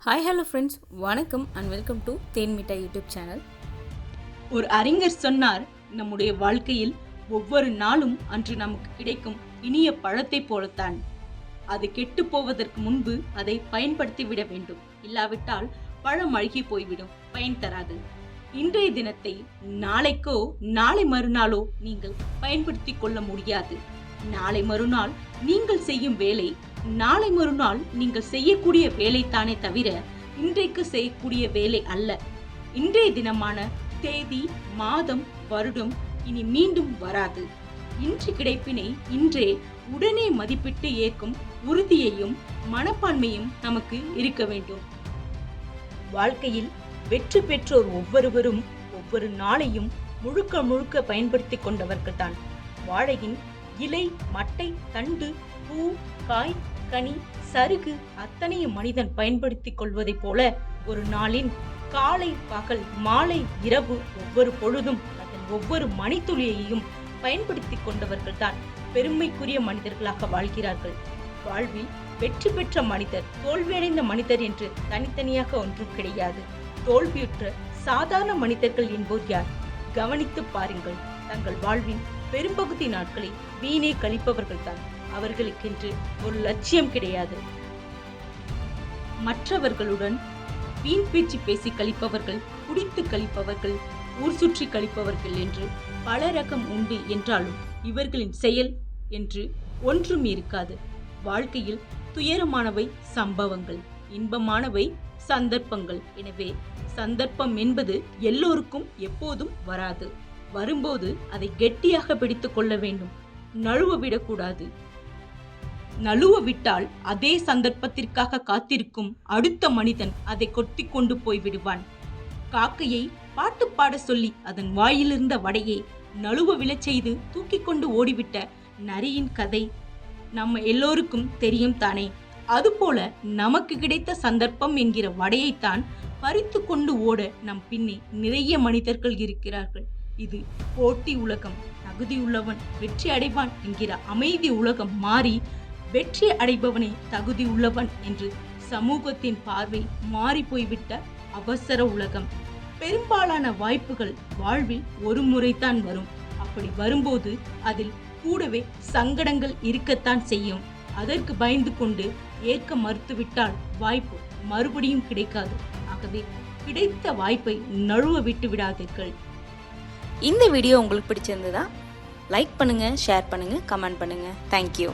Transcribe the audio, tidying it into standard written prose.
Hi hello friends, வணக்கம் and welcome to தேன் மிட்டாய் YouTube channel. ஒரு அறிஞர் சொன்னார், நம்முடைய வாழ்க்கையில் ஒவ்வொரு நாளும் அன்று நமக்கு கிடைக்கும் இனிய பழத்தை போலத்தான். அது கெட்டு போவதற்கு முன்பு அதை பயன்படுத்தி விட வேண்டும். இல்லாவிட்டால் பழம் அழுகி போய்விடும், பயன் தராது. இன்றைய தினத்தை நாளைக்கோ நாளை மறுநாளோ நீங்கள் பயன்படுத்தி கொள்ள முடியாது. நாளை மறுநாள் நீங்கள் செய்யும் வேலை நாளை மறுநாள் நீங்கள் செய்யக்கூடிய வேலைத்தானே தவிர இன்றைக்கு செய்யக்கூடிய வேலை அல்ல. இன்றைய தினமான தேதி, மாதம், வருடம் இனி மீண்டும் வராது. இன்று கிடைப்பினை இன்றே உடனே மதிப்பிட்டு ஏற்கும் உறுதியையும் மனப்பான்மையும் நமக்கு இருக்க வேண்டும். வாழ்க்கையில் வெற்றி பெற்றோர் ஒவ்வொருவரும் ஒவ்வொரு நாளையும் முழுக்க முழுக்க பயன்படுத்தி கொண்டவர்கள் தான். வாழையின் இலை, மட்டை, தண்டு, பூ, காய், கனி, சருகு அத்தனையும் மனிதன் பயன்படுத்திக் கொள்வதை போல ஒரு நாளின் காலை, பகல், மாலை, இரவு ஒவ்வொரு பொழுதும் அதன் ஒவ்வொரு மணித்துளியையும் பயன்படுத்தி கொண்டவர்கள் தான் பெருமைக்குரிய மனிதர்களாக வாழ்கிறார்கள். வாழ்வில் வெற்றி பெற்ற மனிதர், தோல்வியடைந்த மனிதர் என்று தனித்தனியாக ஒன்றும் கிடையாது. தோல்வியுற்ற சாதாரண மனிதர்கள் என்போர் யார்? கவனித்து பாருங்கள். தங்கள் வாழ்வின் பெரும்பகுதி நாட்களை வீணே கழிப்பவர்கள் தான். அவர்களுக்கென்று ஒரு லட்சியம் கிடையாது. மற்றவர்களுடன் வீண் பேச்சு பேசி கழிப்பவர்கள், குடித்து கழிப்பவர்கள், ஊர் சுற்றி கழிப்பவர்கள் என்று பல ரகம் உண்டு என்றாலும் இவர்களின் செயல் என்று ஒன்றும் இருக்காது. வாழ்க்கையில் துயரமானவை சம்பவங்கள், இன்பமானவை சந்தர்ப்பங்கள். எனவே சந்தர்ப்பம் என்பது எல்லோருக்கும் எப்போதும் வராது. வரும்போது அதை கெட்டியாக பிடித்துக் கொள்ள வேண்டும், நழுவ விடக்கூடாது. நழுவ விட்டால் அதே சந்தர்ப்பத்திற்காக காத்திருக்கும் அடுத்த மனிதன் அதை கொத்தி கொண்டு போய் விடுவான். காக்கையை பாட்டு பாட சொல்லி அதன் வாயிலிருந்த வடையை நழுவ விழச் செய்து தூக்கி கொண்டு ஓடிவிட்ட நரியின் கதை நம்ம எல்லோருக்கும் தெரியும் தானே. அதுபோல நமக்கு கிடைத்த சந்தர்ப்பம் என்கிற வடையைத்தான் பறித்து கொண்டு ஓட நம் பின்னே நிறைய மனிதர்கள் இருக்கிறார்கள். இது போட்டி உலகம். தகுதியுள்ளவன் வெற்றி அடைவான் என்கிற அமைதி உலகம் மாறி வெற்றி அடைபவனே தகுதி உள்ளவன் என்று சமூகத்தின் பார்வை மாறி போய்விட்ட அவசர உலகம். பெரும்பாலான வாய்ப்புகள் வாழ்வில் ஒரு முறைதான் வரும். அப்படி வரும்போது அதில் கூடவே சங்கடங்கள் இருக்கத்தான் செய்யும். அதற்கு பயந்து கொண்டு ஏற்க மறுத்துவிட்டால் வாய்ப்பு மறுபடியும் கிடைக்காது. ஆகவே கிடைத்த வாய்ப்பை நழுவ விட்டு விடாதீர்கள். இந்த வீடியோ உங்களுக்கு பிடிச்சிருந்ததா? லைக் பண்ணுங்க, ஷேர் பண்ணுங்க, கமெண்ட் பண்ணுங்க. தேங்க்யூ.